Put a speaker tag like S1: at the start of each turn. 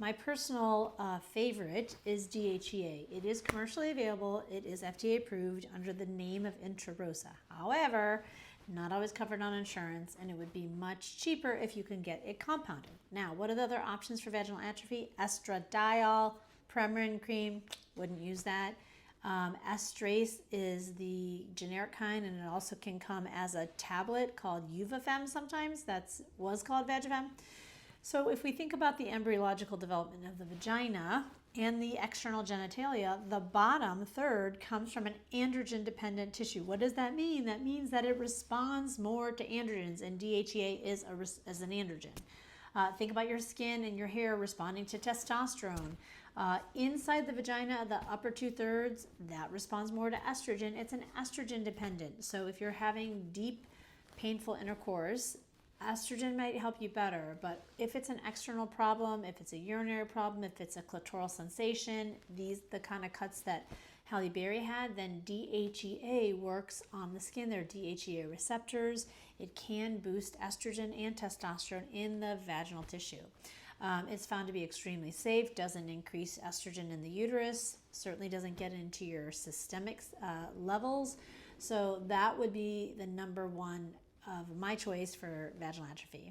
S1: My personal favorite is DHEA. It is commercially available. It is FDA approved under the name of Intrarosa. However, not always covered on insurance, and it would be much cheaper if you can get it compounded. Now, what are the other options for vaginal atrophy? Estradiol, Premarin cream, wouldn't use that. Estrace is the generic kind, and it also can come as a tablet called UVAFM sometimes. Was called VagiFem. So if we think about the embryological development of the vagina and the external genitalia, the bottom third comes from an androgen-dependent tissue. What does that mean? That means that it responds more to androgens, and DHEA is an androgen. Think about your skin and your hair responding to testosterone. Inside the vagina, the upper 2/3, that responds more to estrogen. It's an estrogen dependent. So if you're having deep, painful intercourse, estrogen might help you better, but if it's an external problem, if it's a urinary problem, if it's a clitoral sensation, the kind of cuts that Halle Berry had, then DHEA works on the skin. There are DHEA receptors. It can boost estrogen and testosterone in the vaginal tissue. It's found to be extremely safe, doesn't increase estrogen in the uterus, certainly doesn't get into your systemic levels. So that would be the number one of my choice for vaginal atrophy.